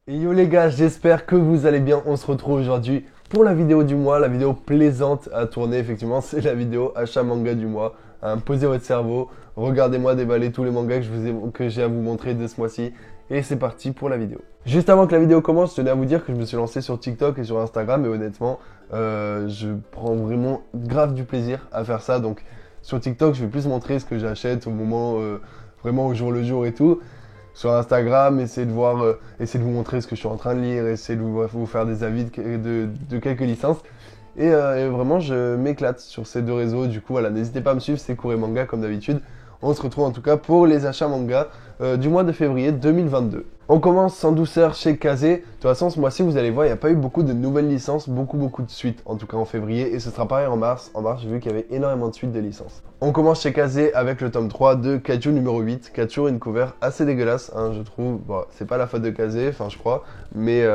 Et yo les gars, j'espère que vous allez bien. On se retrouve aujourd'hui pour la vidéo du mois, la vidéo plaisante à tourner. Effectivement, c'est la vidéo achat manga du mois. Posez votre cerveau, regardez-moi déballer tous les mangas que j'ai à vous montrer de ce mois-ci. Et c'est parti pour la vidéo. Juste avant que la vidéo commence, je tenais à vous dire que je me suis lancé sur TikTok et sur Instagram. Et honnêtement, je prends vraiment grave du plaisir à faire ça. Donc sur TikTok, je vais plus montrer ce que j'achète au moment, vraiment au jour le jour et tout. Sur Instagram, essayer de vous montrer ce que je suis en train de lire, essayer de vous faire des avis de quelques licences. Et vraiment, je m'éclate sur ces deux réseaux. Du coup, voilà, n'hésitez pas à me suivre, c'est Couré Manga comme d'habitude. On se retrouve en tout cas pour les achats manga du mois de février 2022. On commence sans douceur chez Kazé. De toute façon, ce mois-ci, vous allez voir, il n'y a pas eu beaucoup de nouvelles licences, beaucoup de suites, en tout cas en février. Et ce sera pareil en mars. En mars, j'ai vu qu'il y avait énormément de suites de licences. On commence chez Kazé avec le tome 3 de Kaiju numéro 8. Kaiju, une cover assez dégueulasse, hein, je trouve. Bon, c'est pas la faute de Kazé, enfin je crois. Mais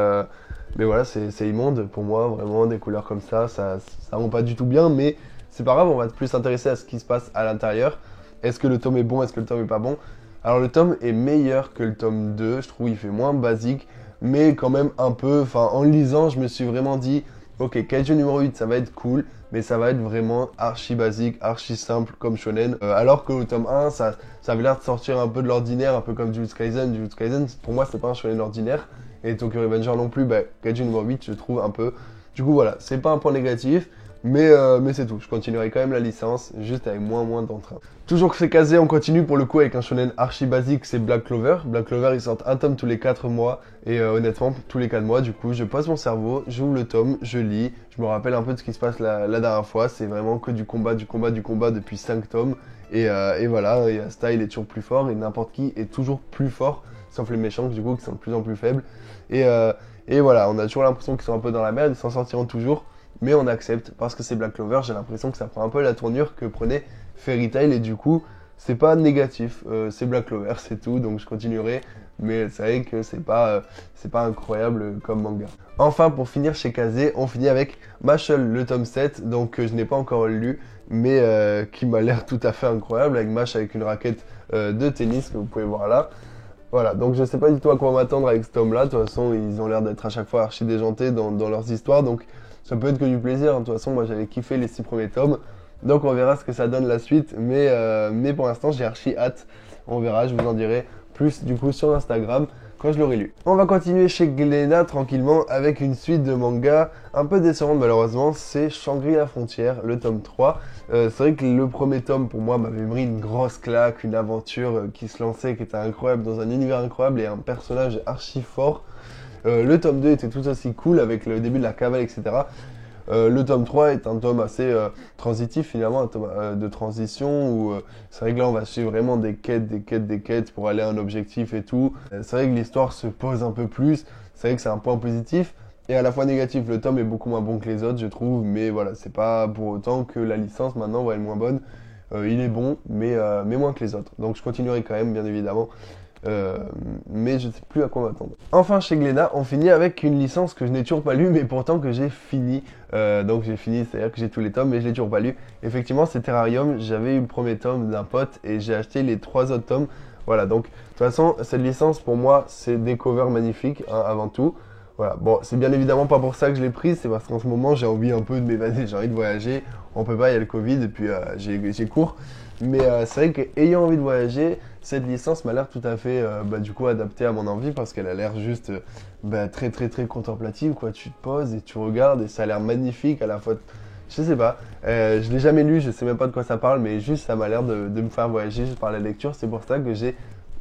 voilà, c'est immonde pour moi, vraiment, des couleurs comme ça rend pas du tout bien. Mais c'est pas grave, on va plus s'intéresser à ce qui se passe à l'intérieur. Est-ce que le tome est bon, est-ce que le tome est pas bon? Alors le tome est meilleur que le tome 2, je trouve il fait moins basique, mais quand même un peu, enfin en le lisant, je me suis vraiment dit, ok, Kaiju numéro 8, ça va être cool, mais ça va être vraiment archi basique, archi simple comme shonen. Alors que le tome 1, ça avait l'air de sortir un peu de l'ordinaire, un peu comme Jujutsu Kaisen. Jujutsu Kaisen, pour moi, c'est pas un shonen ordinaire, et Tokyo Revenger non plus, Kaiju numéro 8, je trouve un peu. Du coup voilà, c'est pas un point négatif. Mais c'est tout, je continuerai quand même la licence, juste avec moins d'entrain. Toujours que c'est Kazé, on continue pour le coup avec un shonen archi basique, c'est Black Clover. Black Clover, ils sortent un tome tous les 4 mois, et honnêtement, tous les 4 mois, du coup, je pose mon cerveau, j'ouvre le tome, je lis, je me rappelle un peu de ce qui se passe la dernière fois, c'est vraiment que du combat depuis 5 tomes, et voilà, et Asta, il est toujours plus fort, et n'importe qui est toujours plus fort, sauf les méchants, du coup, qui sont de plus en plus faibles. Et voilà, on a toujours l'impression qu'ils sont un peu dans la merde, ils s'en sortiront toujours. Mais on accepte parce que c'est Black Clover, j'ai l'impression que ça prend un peu la tournure que prenait Fairy Tail et du coup c'est pas négatif, c'est Black Clover, c'est tout, donc je continuerai, mais c'est vrai que c'est pas incroyable comme manga. Enfin pour finir chez Kazé, on finit avec Mashle le tome 7, donc que je n'ai pas encore lu, mais qui m'a l'air tout à fait incroyable, avec Mash avec une raquette de tennis que vous pouvez voir là. Voilà, donc je sais pas du tout à quoi m'attendre avec ce tome-là. De toute façon, ils ont l'air d'être à chaque fois archi déjantés dans leurs histoires, donc ça peut être que du plaisir. De toute façon, moi j'avais kiffé les 6 premiers tomes, donc on verra ce que ça donne la suite. Mais pour l'instant, j'ai archi hâte. On verra, je vous en dirai plus du coup sur Instagram quand je l'aurai lu. On va continuer chez Glénat tranquillement avec une suite de mangas un peu décevante malheureusement, c'est Shangri-La Frontière, le tome 3. C'est vrai que le premier tome pour moi m'avait pris une grosse claque, une aventure qui se lançait, qui était incroyable, dans un univers incroyable et un personnage archi fort. Le tome 2 était tout aussi cool avec le début de la cavale, etc. Le tome 3 est un tome assez transitif finalement, un tome de transition où c'est vrai que là on va suivre vraiment des quêtes pour aller à un objectif et tout. C'est vrai que l'histoire se pose un peu plus, c'est vrai que c'est un point positif et à la fois négatif. Le tome est beaucoup moins bon que les autres je trouve, mais voilà, c'est pas pour autant que la licence maintenant va être moins bonne. Il est bon, mais moins que les autres. Donc je continuerai quand même bien évidemment. Mais je ne sais plus à quoi m'attendre. Enfin chez Glénat, on finit avec une licence que je n'ai toujours pas lue, mais pourtant que j'ai fini. Donc j'ai fini, c'est-à-dire que j'ai tous les tomes, mais je l'ai toujours pas lu. Effectivement, c'est Terrarium. J'avais eu le premier tome d'un pote et j'ai acheté les 3 autres tomes. Voilà, donc de toute façon, cette licence pour moi, c'est des covers magnifiques hein, avant tout. Voilà, bon, c'est bien évidemment pas pour ça que je l'ai prise, c'est parce qu'en ce moment j'ai envie un peu de m'évader, j'ai envie de voyager. On peut pas, il y a le Covid et puis j'ai cours. Mais c'est vrai qu'ayant envie de voyager, cette licence m'a l'air tout à fait du coup adaptée à mon envie parce qu'elle a l'air juste très contemplative quoi. Tu te poses et tu regardes et ça a l'air magnifique à la fois. Je sais pas, je l'ai jamais lu, je sais même pas de quoi ça parle, mais juste ça m'a l'air de me faire voyager juste par la lecture. C'est pour ça que j'ai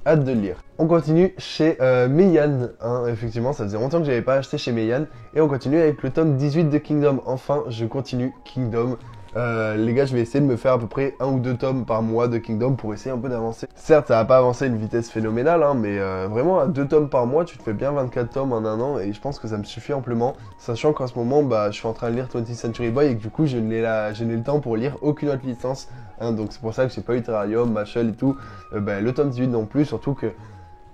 hâte de le lire. On continue chez Meian, hein, effectivement ça faisait longtemps que j'avais pas acheté chez Meian. Et on continue avec le tome 18 de Kingdom. Enfin je continue Kingdom. Les gars, je vais essayer de me faire à peu près 1 ou 2 tomes par mois de Kingdom pour essayer un peu d'avancer. Certes, ça va pas avancer à une vitesse phénoménale, hein, mais vraiment à 2 tomes par mois, tu te fais bien 24 tomes en un an et je pense que ça me suffit amplement. Sachant qu'en ce moment, je suis en train de lire 20th Century Boy et que du coup, je n'ai le temps pour lire aucune autre licence. Hein, donc c'est pour ça que j'ai pas eu Terrarium, Mashle et tout. Le tome 18 non plus, surtout que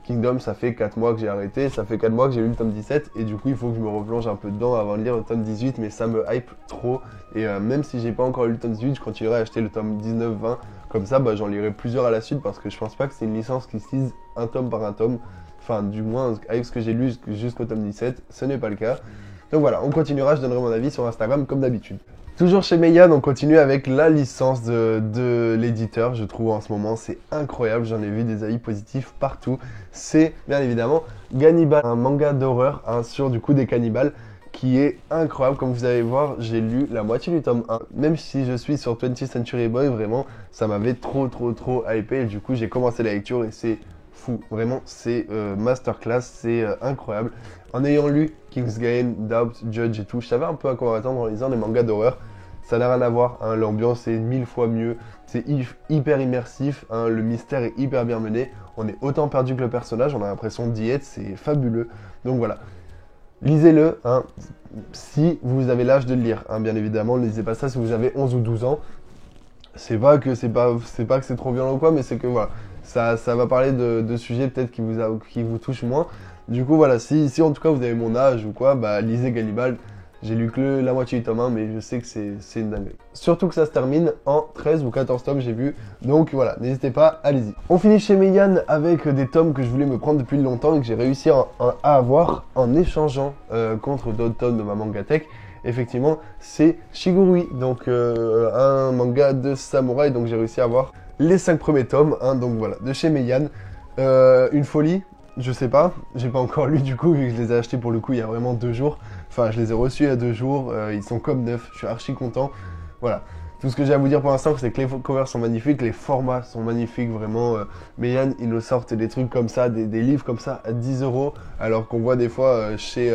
Kingdom, ça fait 4 mois que j'ai arrêté, ça fait 4 mois que j'ai lu le tome 17 et du coup il faut que je me replonge un peu dedans avant de lire le tome 18 mais ça me hype trop et même si j'ai pas encore lu le tome 18 je continuerai à acheter le tome 19-20 comme ça j'en lirai plusieurs à la suite parce que je pense pas que c'est une licence qui se lise un tome par un tome. enfin du moins avec ce que j'ai lu jusqu'au tome 17, ce n'est pas le cas. Donc voilà, on continuera, je donnerai mon avis sur Instagram comme d'habitude. Toujours chez Meian, on continue avec la licence de l'éditeur, je trouve en ce moment, c'est incroyable, j'en ai vu des avis positifs partout. C'est bien évidemment Gannibal, un manga d'horreur sur du coup des cannibales, qui est incroyable. Comme vous allez voir, j'ai lu la moitié du tome 1, même si je suis sur 20th Century Boy, vraiment, ça m'avait trop hypé, et du coup j'ai commencé la lecture et c'est fou, vraiment, c'est masterclass, c'est incroyable. En ayant lu Kingsgain, Doubt, Judge et tout, je savais un peu à quoi m'attendre en lisant des mangas d'horreur. Ça n'a rien à voir, hein, l'ambiance est 1000 fois mieux, c'est hyper immersif, hein, le mystère est hyper bien mené. On est autant perdu que le personnage, on a l'impression d'y être, c'est fabuleux. Donc voilà, lisez-le, hein, si vous avez l'âge de le lire, hein, bien évidemment, ne lisez pas ça si vous avez 11 ou 12 ans. C'est pas que c'est trop violent ou quoi, mais c'est que voilà, ça va parler de sujets peut-être qui vous touchent moins. Du coup voilà, si en tout cas vous avez mon âge ou quoi, bah lisez Gannibal. J'ai lu que la moitié du tome 1, mais je sais que c'est une dinguerie. Surtout que ça se termine en 13 ou 14 tomes, j'ai vu. Donc voilà, n'hésitez pas, allez-y. On finit chez Meian avec des tomes que je voulais me prendre depuis longtemps et que j'ai réussi à avoir en échangeant contre d'autres tomes de ma mangatech. Effectivement, c'est Shigurui, donc un manga de samouraï, donc j'ai réussi à avoir les 5 premiers tomes, hein, donc voilà, de chez Meian. Une folie, je sais pas, j'ai pas encore lu du coup, vu que je les ai achetés pour le coup il y a vraiment 2 jours. Enfin, je les ai reçus il y a 2 jours, ils sont comme neufs, je suis archi content. Voilà, tout ce que j'ai à vous dire pour l'instant, c'est que les covers sont magnifiques, les formats sont magnifiques, vraiment. Meian, ils nous sortent des trucs comme ça, des livres comme ça à 10 €, alors qu'on voit des fois chez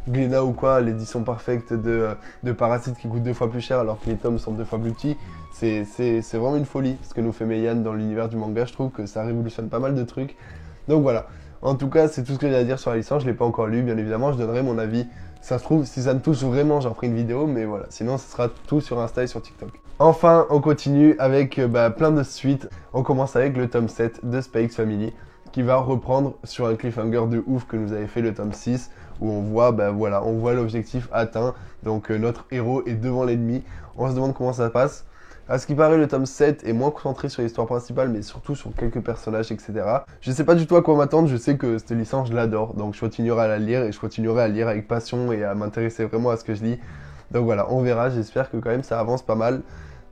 Glénat ou quoi, l'édition parfaite de Parasite qui coûte 2 fois plus cher alors que les tomes sont 2 fois plus petits. C'est vraiment une folie ce que nous fait Meian dans l'univers du manga, je trouve que ça révolutionne pas mal de trucs. Donc voilà, en tout cas c'est tout ce que j'ai à dire sur la licence, je l'ai pas encore lu bien évidemment, je donnerai mon avis. Ça se trouve, si ça me touche vraiment, j'en ferai une vidéo, mais voilà, sinon ce sera tout sur Insta et sur TikTok. Enfin, on continue avec plein de suites. On commence avec le tome 7 de Spy X Family, qui va reprendre sur un cliffhanger de ouf que nous avait fait le tome 6, où on voit, voilà, on voit l'objectif atteint, donc notre héros est devant l'ennemi. On se demande comment ça passe. À ce qui paraît, le tome 7 est moins concentré sur l'histoire principale, mais surtout sur quelques personnages, etc. Je sais pas du tout à quoi m'attendre, je sais que cette licence, je l'adore, donc je continuerai à la lire, et je continuerai à lire avec passion et à m'intéresser vraiment à ce que je lis. Donc voilà, on verra, j'espère que quand même ça avance pas mal,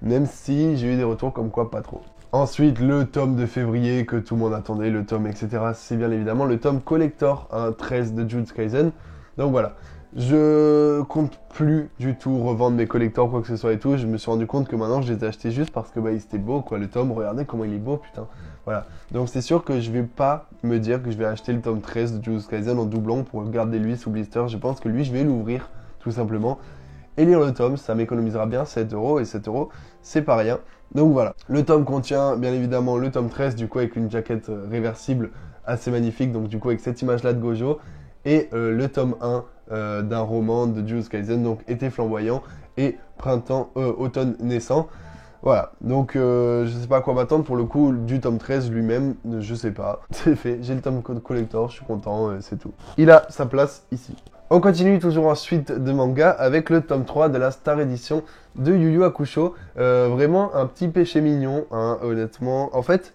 même si j'ai eu des retours comme quoi pas trop. Ensuite, le tome de février que tout le monde attendait, le tome, etc. C'est bien évidemment le tome collector, 13 de Jujutsu Kaisen. Donc voilà. Je compte plus du tout revendre mes collectors, quoi que ce soit et tout. Je me suis rendu compte que maintenant je les ai achetés juste parce que ils étaient beaux, quoi. Le tome, regardez comment il est beau, putain. Voilà. Donc c'est sûr que je vais pas me dire que je vais acheter le tome 13 de Jujutsu Kaisen en doublon pour garder lui sous blister. Je pense que lui, je vais l'ouvrir, tout simplement. Et lire le tome, ça m'économisera bien 7 €, et 7 €, c'est pas rien. Donc voilà. Le tome contient bien évidemment le tome 13, du coup avec une jaquette réversible assez magnifique, donc du coup avec cette image-là de Gojo. Et le tome 1 d'un roman de Jujutsu Kaisen, donc été flamboyant et automne naissant. Voilà, donc je sais pas à quoi m'attendre pour le coup du tome 13 lui-même, je sais pas, c'est fait, j'ai le tome collector, je suis content, c'est tout. Il a sa place ici. On continue toujours en suite de manga avec le tome 3 de la Star Edition de Yu Yu Hakusho. Vraiment un petit péché mignon, hein, honnêtement. En fait,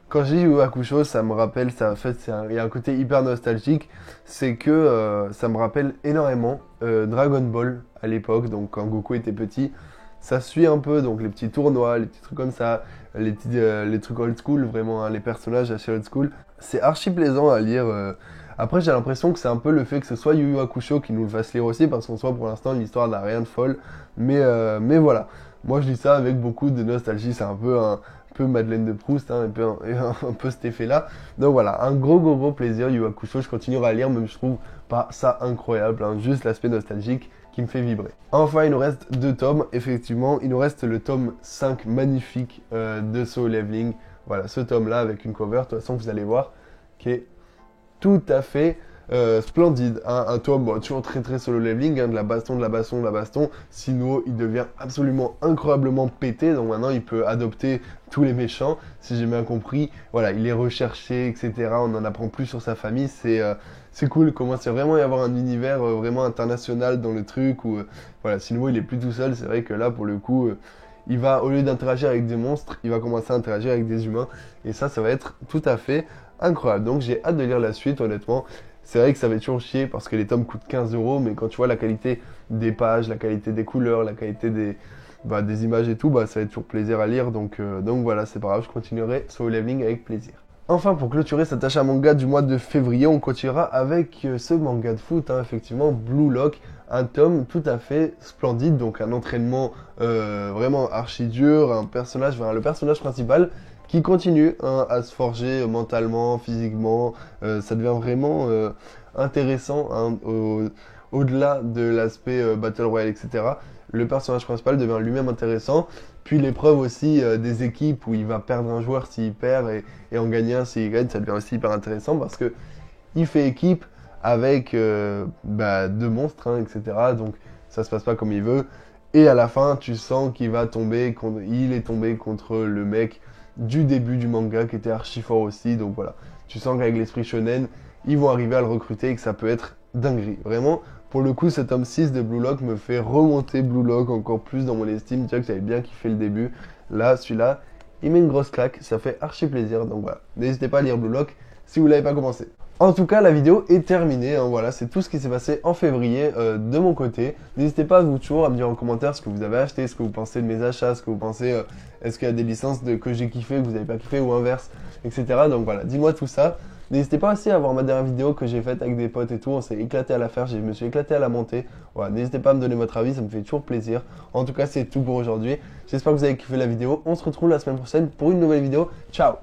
quand je dis Yu Yu Hakusho, ça me rappelle, il y a un côté hyper nostalgique, c'est que ça me rappelle énormément Dragon Ball à l'époque, donc quand Goku était petit. Ça suit un peu donc les petits tournois, les petits trucs comme ça, les trucs old school, vraiment, hein, les personnages assez old school. C'est archi plaisant à lire. Après, j'ai l'impression que c'est un peu le fait que ce soit Yu Yu Hakusho qui nous le fasse lire aussi, parce qu'en soi, pour l'instant, l'histoire n'a rien de folle. Mais voilà, moi je lis ça avec beaucoup de nostalgie, c'est un peu Madeleine de Proust, hein, un peu cet effet-là. Donc voilà, un gros plaisir, Yu Yu Hakusho, je continuerai à lire, même je trouve pas ça incroyable, hein, juste l'aspect nostalgique qui me fait vibrer. Enfin, il nous reste 2 tomes, effectivement, il nous reste le tome 5 magnifique de Solo Leveling. Voilà, ce tome-là avec une cover, de toute façon, vous allez voir, qui est tout à fait splendide, hein. Un tome toujours très Solo Leveling, hein, de la baston. Sinnoh, il devient absolument incroyablement pété, donc maintenant il peut adopter tous les méchants, si j'ai bien compris. Voilà, il est recherché, etc. On en apprend plus sur sa famille, c'est cool, il commence à vraiment y avoir un univers vraiment international dans le truc, où voilà, Sinnoh il est plus tout seul, c'est vrai que là pour le coup... il va, au lieu d'interagir avec des monstres, il va commencer à interagir avec des humains. Et ça va être tout à fait incroyable. Donc j'ai hâte de lire la suite, honnêtement. C'est vrai que ça va être toujours chier parce que les tomes coûtent 15 €, mais quand tu vois la qualité des pages, la qualité des couleurs, la qualité des images et tout, ça va être toujours plaisir à lire. Donc voilà, c'est pas grave, je continuerai Solo Leveling avec plaisir. Enfin, pour clôturer cet achat manga du mois de février, on continuera avec ce manga de foot, effectivement, Blue Lock, un tome tout à fait splendide, donc un entraînement vraiment archi dur, le personnage principal qui continue à se forger mentalement, physiquement, ça devient vraiment intéressant au-delà de l'aspect Battle Royale, etc. Le personnage principal devient lui-même intéressant, puis l'épreuve aussi des équipes où il va perdre un joueur s'il perd et en gagner un s'il gagne, ça devient aussi hyper intéressant parce que il fait équipe avec deux monstres, etc. Donc ça se passe pas comme il veut. Et à la fin, tu sens qu'il est tombé contre le mec du début du manga qui était archi fort aussi. Donc voilà, tu sens qu'avec l'esprit shonen, ils vont arriver à le recruter et que ça peut être dinguerie. Vraiment, pour le coup, cet tome 6 de Blue Lock me fait remonter Blue Lock encore plus dans mon estime. Tu vois que j'avais bien kiffé le début. Là, celui-là, il met une grosse claque. Ça fait archi plaisir. Donc voilà, n'hésitez pas à lire Blue Lock si vous l'avez pas commencé. En tout cas, la vidéo est terminée. Voilà, c'est tout ce qui s'est passé en février de mon côté. N'hésitez pas toujours à me dire en commentaire ce que vous avez acheté, ce que vous pensez de mes achats, ce que vous pensez, est-ce qu'il y a des licences que j'ai kiffé, que vous n'avez pas kiffé ou inverse, etc. Donc voilà, dis-moi tout ça. N'hésitez pas aussi à voir ma dernière vidéo que j'ai faite avec des potes et tout. On s'est éclaté à la faire, je me suis éclaté à la monter. Voilà, n'hésitez pas à me donner votre avis, ça me fait toujours plaisir. En tout cas, c'est tout pour aujourd'hui. J'espère que vous avez kiffé la vidéo. On se retrouve la semaine prochaine pour une nouvelle vidéo. Ciao!